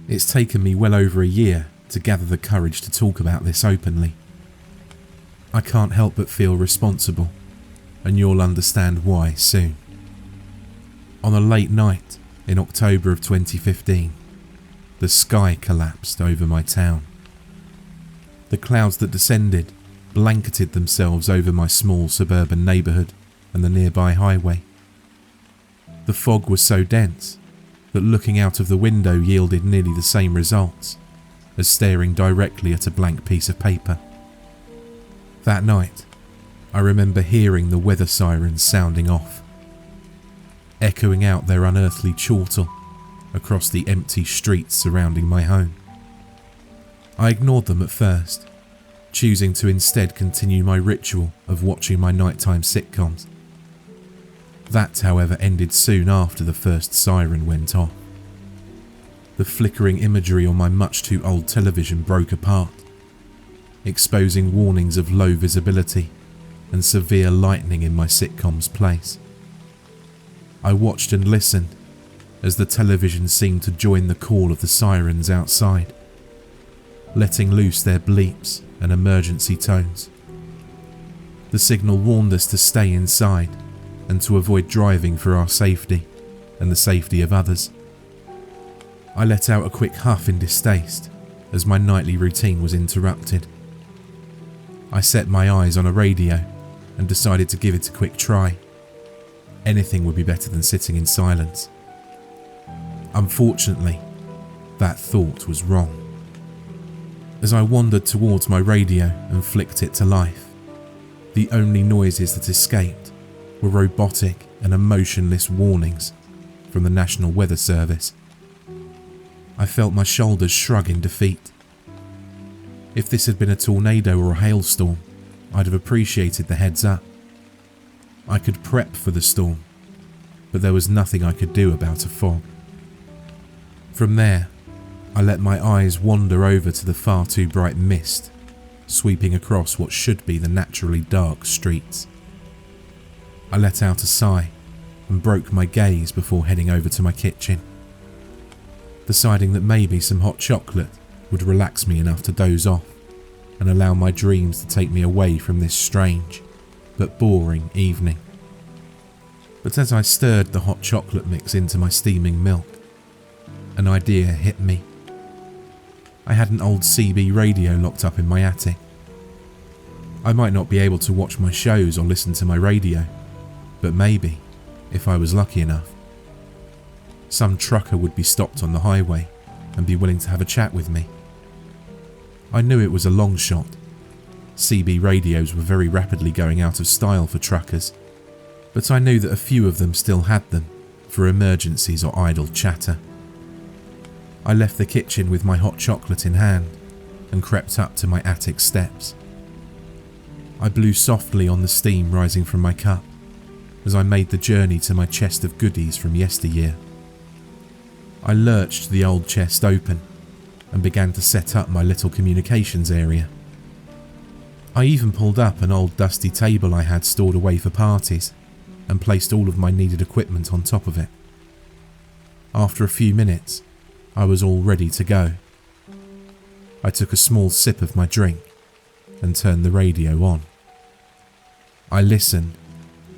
It's taken me well over a year to gather the courage to talk about this openly. I can't help but feel responsible, and you'll understand why soon. On a late night in October of 2015, the sky collapsed over my town. The clouds that descended blanketed themselves over my small suburban neighbourhood and the nearby highway. The fog was so dense that looking out of the window yielded nearly the same results as staring directly at a blank piece of paper. That night, I remember hearing the weather sirens sounding off, echoing out their unearthly chortle across the empty streets surrounding my home. I ignored them at first, choosing to instead continue my ritual of watching my nighttime sitcoms. That, however, ended soon after the first siren went off. The flickering imagery on my much too old television broke apart, exposing warnings of low visibility and severe lightning in my sitcom's place. I watched and listened as the television seemed to join the call of the sirens outside, letting loose their bleeps and emergency tones. The signal warned us to stay inside and to avoid driving for our safety and the safety of others. I let out a quick huff in distaste as my nightly routine was interrupted. I set my eyes on a radio and decided to give it a quick try. Anything would be better than sitting in silence. Unfortunately, that thought was wrong. As I wandered towards my radio and flicked it to life, the only noises that escaped were robotic and emotionless warnings from the National Weather Service. I felt my shoulders shrug in defeat. If this had been a tornado or a hailstorm, I'd have appreciated the heads up. I could prep for the storm, but there was nothing I could do about a fog. From there, I let my eyes wander over to the far too bright mist sweeping across what should be the naturally dark streets. I let out a sigh and broke my gaze before heading over to my kitchen, deciding that maybe some hot chocolate would relax me enough to doze off and allow my dreams to take me away from this strange but boring evening. But as I stirred the hot chocolate mix into my steaming milk, an idea hit me. I had an old CB radio locked up in my attic. I might not be able to watch my shows or listen to my radio, but maybe, if I was lucky enough, some trucker would be stopped on the highway and be willing to have a chat with me. I knew it was a long shot. CB radios were very rapidly going out of style for truckers, but I knew that a few of them still had them for emergencies or idle chatter. I left the kitchen with my hot chocolate in hand and crept up to my attic steps. I blew softly on the steam rising from my cup as I made the journey to my chest of goodies from yesteryear. I lurched the old chest open and began to set up my little communications area. I even pulled up an old dusty table I had stored away for parties and placed all of my needed equipment on top of it. After a few minutes, I was all ready to go. I took a small sip of my drink and turned the radio on. I listened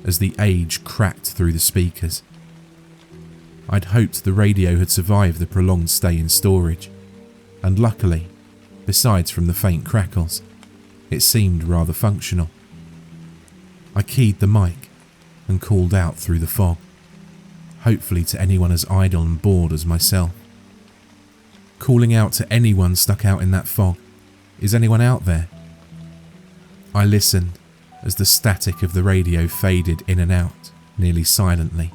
as the age cracked through the speakers. I'd hoped the radio had survived the prolonged stay in storage, and luckily, besides from the faint crackles, it seemed rather functional. I keyed the mic and called out through the fog, hopefully to anyone as idle and bored as myself. Calling out to anyone stuck out in that fog. Is anyone out there? I listened as the static of the radio faded in and out, nearly silently.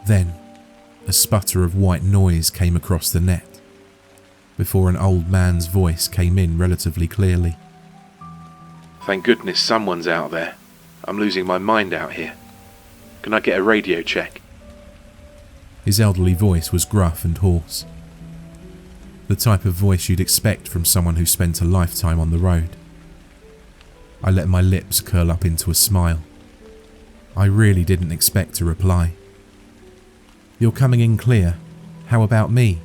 Then, a sputter of white noise came across the net, before an old man's voice came in relatively clearly. Thank goodness someone's out there. I'm losing my mind out here. Can I get a radio check? His elderly voice was gruff and hoarse. The type of voice you'd expect from someone who spent a lifetime on the road. I let my lips curl up into a smile. I really didn't expect a reply. You're coming in clear. How about me?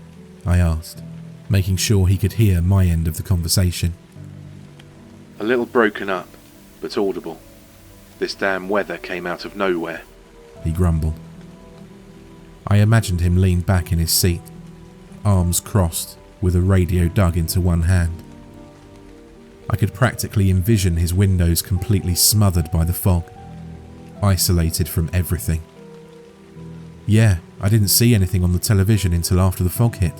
I asked, making sure he could hear my end of the conversation. A little broken up, but audible. This damn weather came out of nowhere, he grumbled. I imagined him leaned back in his seat, arms crossed, with a radio dug into one hand. I could practically envision his windows completely smothered by the fog, isolated from everything. Yeah, I didn't see anything on the television until after the fog hit.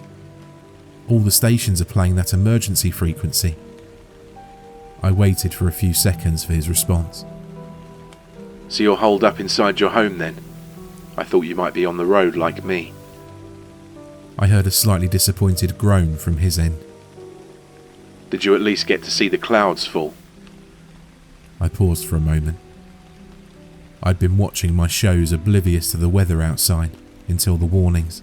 All the stations are playing that emergency frequency. I waited for a few seconds for his response. So you're holed up inside your home then? I thought you might be on the road like me. I heard a slightly disappointed groan from his end. Did you at least get to see the clouds fall? I paused for a moment. I'd been watching my shows oblivious to the weather outside until the warnings.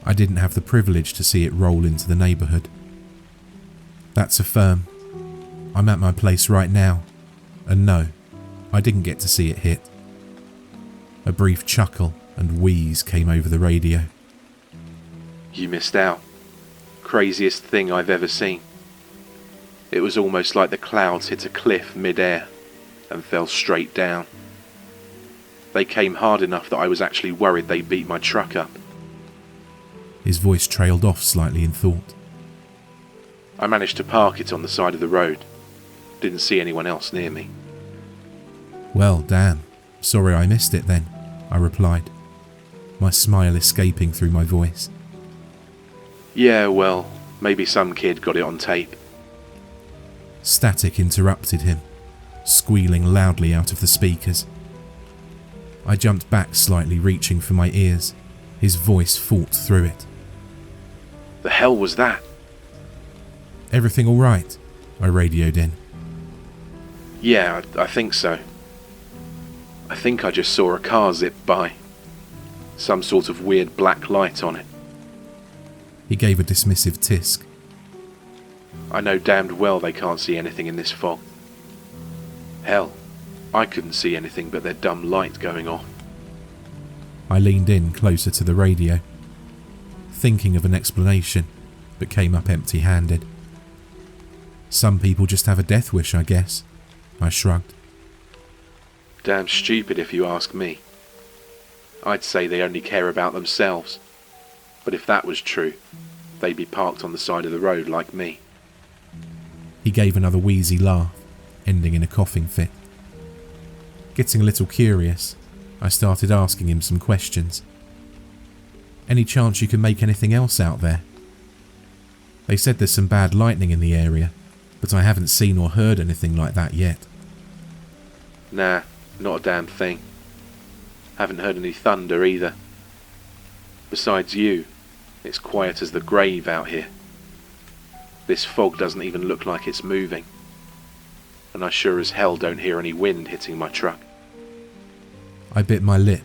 I didn't have the privilege to see it roll into the neighbourhood. That's a firm. I'm at my place right now, and no, I didn't get to see it hit. A brief chuckle and wheeze came over the radio. You missed out. Craziest thing I've ever seen. It was almost like the clouds hit a cliff mid-air and fell straight down. They came hard enough that I was actually worried they beat my truck up. His voice trailed off slightly in thought. I managed to park it on the side of the road. Didn't see anyone else near me. Well, damn. Sorry I missed it then, I replied, my smile escaping through my voice. Yeah, well, maybe some kid got it on tape. Static interrupted him, squealing loudly out of the speakers. I jumped back slightly, reaching for my ears. His voice fought through it. The hell was that? Everything all right? I radioed in. Yeah, I think so. I think I just saw a car zip by. Some sort of weird black light on it. He gave a dismissive tisk. I know damned well they can't see anything in this fog. Hell, I couldn't see anything but their dumb light going off. I leaned in closer to the radio, thinking of an explanation, but came up empty-handed. Some people just have a death wish, I guess, I shrugged. Damn stupid if you ask me. I'd say they only care about themselves. But if that was true, they'd be parked on the side of the road like me. He gave another wheezy laugh, ending in a coughing fit. Getting a little curious, I started asking him some questions. Any chance you can make anything else out there? They said there's some bad lightning in the area, but I haven't seen or heard anything like that yet. Nah, not a damn thing. Haven't heard any thunder either. Besides you, it's quiet as the grave out here. This fog doesn't even look like it's moving. And I sure as hell don't hear any wind hitting my truck. I bit my lip,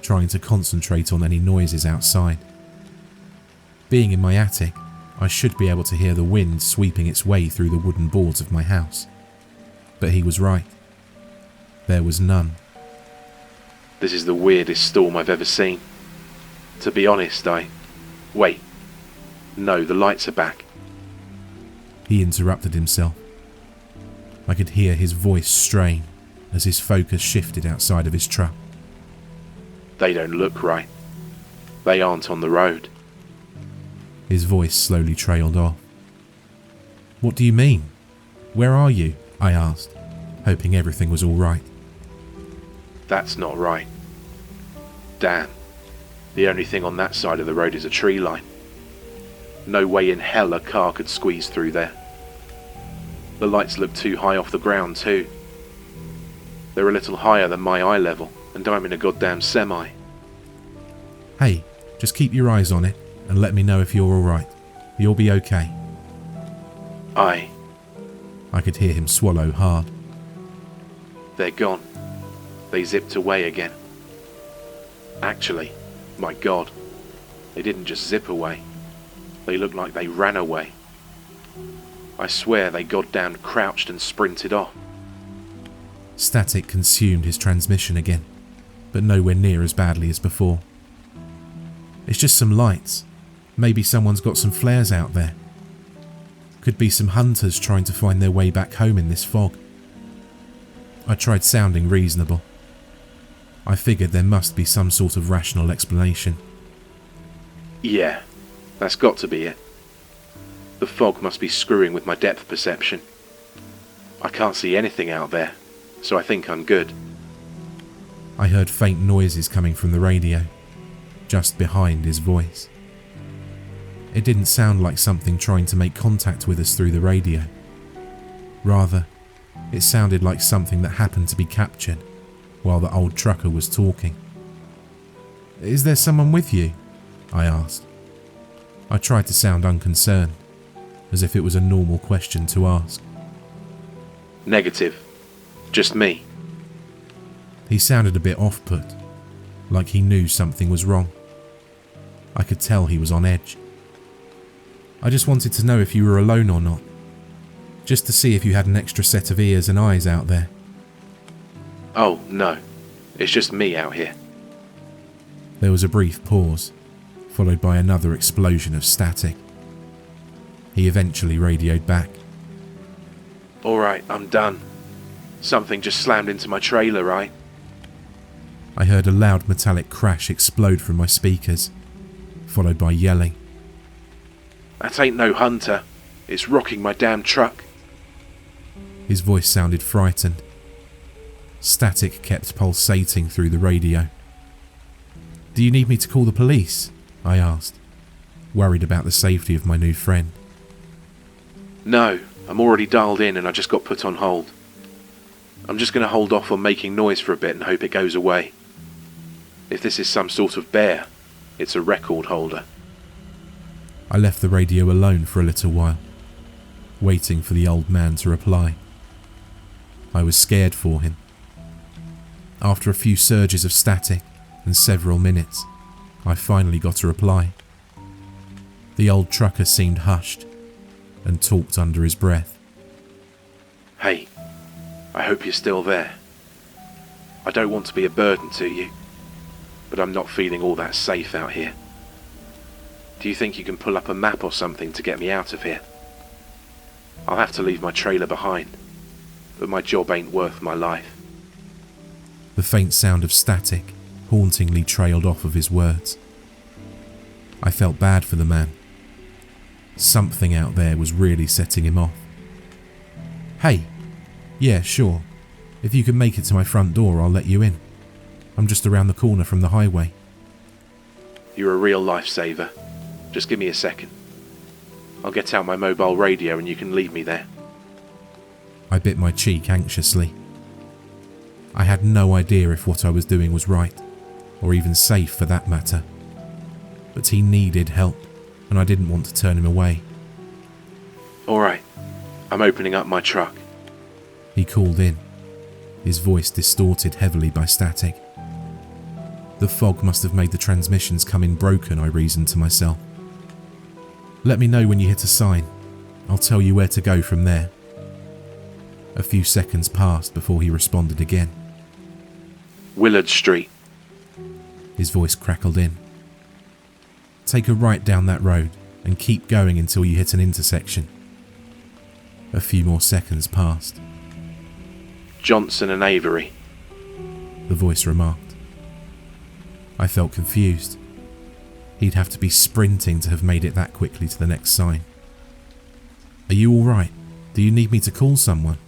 trying to concentrate on any noises outside. Being in my attic, I should be able to hear the wind sweeping its way through the wooden boards of my house. But he was right. There was none. This is the weirdest storm I've ever seen. To be honest, Wait. No, the lights are back. He interrupted himself. I could hear his voice strain as his focus shifted outside of his truck. They don't look right. They aren't on the road. His voice slowly trailed off. What do you mean? Where are you? I asked, hoping everything was all right. That's not right. Damn. The only thing on that side of the road is a tree line. No way in hell a car could squeeze through there. The lights look too high off the ground too. They're a little higher than my eye level, and I'm in a goddamn semi. Hey, just keep your eyes on it and let me know if you're alright. You'll be okay. I could hear him swallow hard. They're gone. They zipped away again. Actually, my God, they didn't just zip away. They looked like they ran away. I swear they goddamn crouched and sprinted off. Static consumed his transmission again, but nowhere near as badly as before. It's just some lights. Maybe someone's got some flares out there. Could be some hunters trying to find their way back home in this fog. I tried sounding reasonable. I figured there must be some sort of rational explanation. Yeah, that's got to be it. The fog must be screwing with my depth perception. I can't see anything out there, so I think I'm good. I heard faint noises coming from the radio, just behind his voice. It didn't sound like something trying to make contact with us through the radio. Rather, it sounded like something that happened to be captured while the old trucker was talking. "Is there someone with you?" I asked. I tried to sound unconcerned, as if it was a normal question to ask. Negative. Just me. He sounded a bit off-put, like he knew something was wrong. I could tell he was on edge. "I just wanted to know if you were alone or not. Just to see if you had an extra set of ears and eyes out there." Oh, no. It's just me out here. There was a brief pause, followed by another explosion of static. He eventually radioed back. "Alright, I'm done. Something just slammed into my trailer, right?" I heard a loud metallic crash explode from my speakers, followed by yelling. "That ain't no hunter. It's rocking my damn truck." His voice sounded frightened. Static kept pulsating through the radio. "Do you need me to call the police?" I asked, worried about the safety of my new friend. "No, I'm already dialed in and I just got put on hold. I'm just going to hold off on making noise for a bit and hope it goes away. If this is some sort of bear, it's a record holder." I left the radio alone for a little while, waiting for the old man to reply. I was scared for him. After a few surges of static and several minutes, I finally got a reply. The old trucker seemed hushed and talked under his breath. "Hey, I hope you're still there. I don't want to be a burden to you, but I'm not feeling all that safe out here. Do you think you can pull up a map or something to get me out of here? I'll have to leave my trailer behind, but my job ain't worth my life." The faint sound of static hauntingly trailed off of his words. I felt bad for the man. Something out there was really setting him off. "Hey, yeah, sure. If you can make it to my front door, I'll let you in. I'm just around the corner from the highway." "You're a real lifesaver. Just give me a second. I'll get out my mobile radio and you can leave me there." I bit my cheek anxiously. I had no idea if what I was doing was right, or even safe for that matter. But he needed help, and I didn't want to turn him away. "Alright, I'm opening up my truck." He called in, his voice distorted heavily by static. The fog must have made the transmissions come in broken, I reasoned to myself. "Let me know when you hit a sign. I'll tell you where to go from there." A few seconds passed before he responded again. "Willard Street." His voice crackled in. "Take a right down that road and keep going until you hit an intersection." A few more seconds passed. "Johnson and Avery." The voice remarked. I felt confused. He'd have to be sprinting to have made it that quickly to the next sign. "Are you all right? Do you need me to call someone?"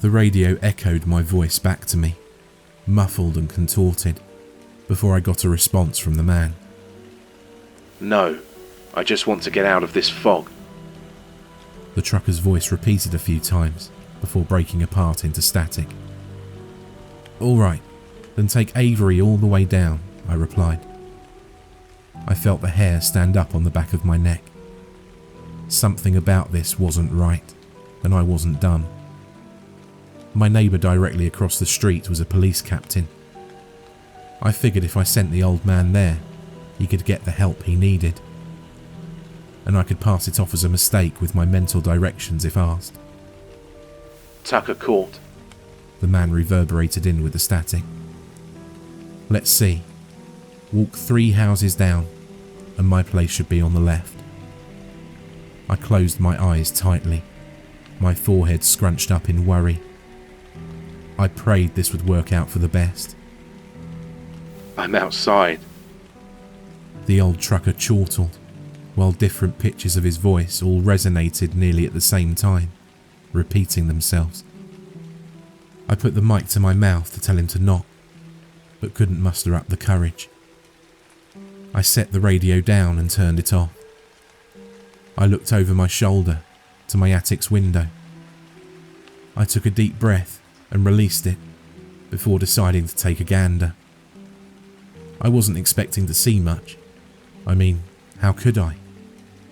The radio echoed my voice back to me, muffled and contorted, before I got a response from the man. "No, I just want to get out of this fog." The trucker's voice repeated a few times before breaking apart into static. "All right, then take Avery all the way down," I replied. I felt the hair stand up on the back of my neck. Something about this wasn't right, and I wasn't done. My neighbour directly across the street was a police captain. I figured if I sent the old man there, he could get the help he needed. And I could pass it off as a mistake with my mental directions if asked. "Tucker Court." The man reverberated in with the static. "Let's see. Walk 3 houses down, and my place should be on the left. I closed my eyes tightly, my forehead scrunched up in worry. I prayed this would work out for the best. I'm outside. The old trucker chortled, while different pitches of his voice all resonated nearly at the same time, repeating themselves. I put the mic to my mouth to tell him to knock, but couldn't muster up the courage. I set the radio down and turned it off. I looked over my shoulder to my attic's window. I took a deep breath and released it before deciding to take a gander. I wasn't expecting to see much. I mean, how could I?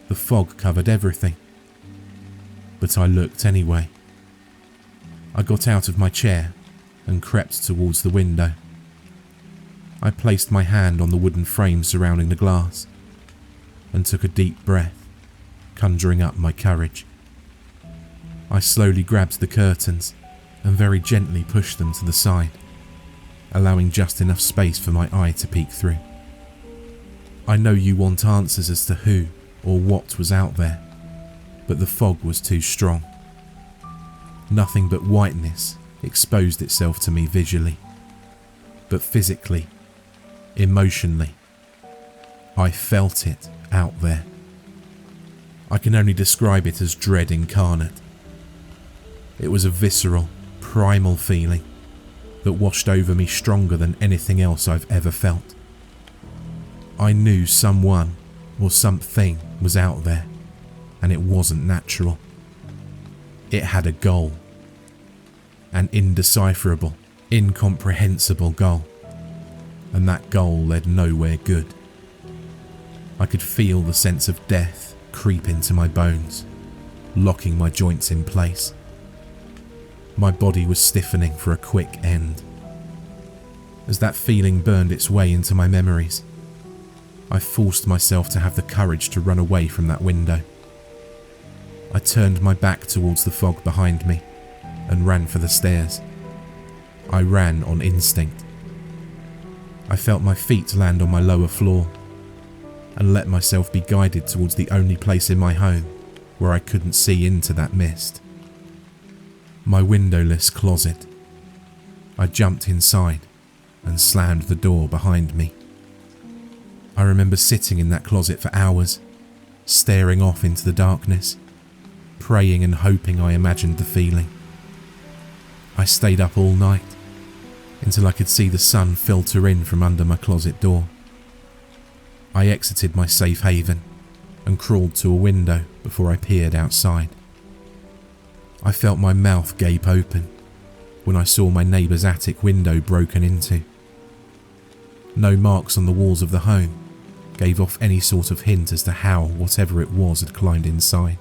The fog covered everything. But I looked anyway. I got out of my chair and crept towards the window. I placed my hand on the wooden frame surrounding the glass and took a deep breath, conjuring up my courage. I slowly grabbed the curtains and very gently pushed them to the side, allowing just enough space for my eye to peek through. I know you want answers as to who or what was out there, but the fog was too strong. Nothing but whiteness exposed itself to me visually, but physically, emotionally, I felt it out there. I can only describe it as dread incarnate. It was a visceral, primal feeling that washed over me stronger than anything else I've ever felt. I knew someone or something was out there, and it wasn't natural. It had a goal. An indecipherable, incomprehensible goal. And that goal led nowhere good. I could feel the sense of death creep into my bones, locking my joints in place. My body was stiffening for a quick end. As that feeling burned its way into my memories, I forced myself to have the courage to run away from that window. I turned my back towards the fog behind me and ran for the stairs. I ran on instinct. I felt my feet land on my lower floor and let myself be guided towards the only place in my home where I couldn't see into that mist. My windowless closet. I jumped inside and slammed the door behind me. I remember sitting in that closet for hours, staring off into the darkness, praying and hoping I imagined the feeling. I stayed up all night until I could see the sun filter in from under my closet door. I exited my safe haven and crawled to a window before I peered outside. I felt my mouth gape open when I saw my neighbour's attic window broken into. No marks on the walls of the home gave off any sort of hint as to how whatever it was had climbed inside.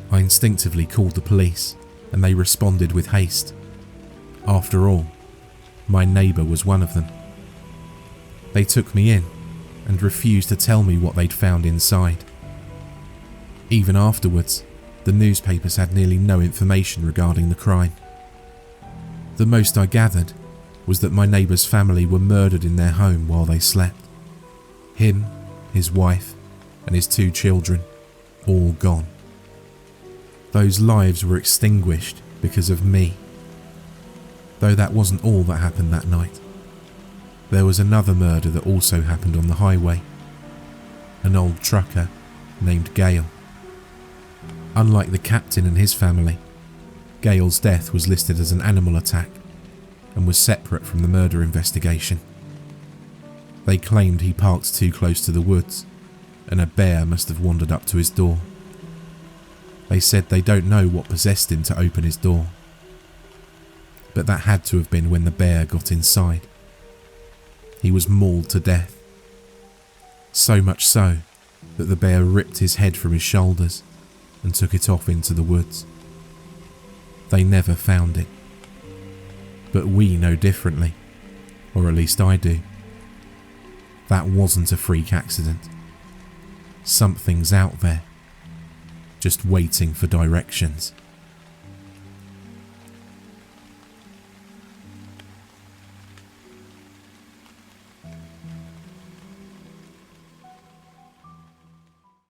I instinctively called the police and they responded with haste. After all, my neighbour was one of them. They took me in and refused to tell me what they'd found inside. Even afterwards, the newspapers had nearly no information regarding the crime. The most I gathered was that my neighbour's family were murdered in their home while they slept. Him, his wife, and his 2 children, all gone. Those lives were extinguished because of me. Though that wasn't all that happened that night. There was another murder that also happened on the highway. An old trucker named Gale. Unlike the captain and his family, Gale's death was listed as an animal attack and was separate from the murder investigation. They claimed he parked too close to the woods and a bear must have wandered up to his door. They said they don't know what possessed him to open his door, but that had to have been when the bear got inside. He was mauled to death, so much so that the bear ripped his head from his shoulders and took it off into the woods. They never found it. But we know differently, or at least I do. That wasn't a freak accident. Something's out there, just waiting for directions.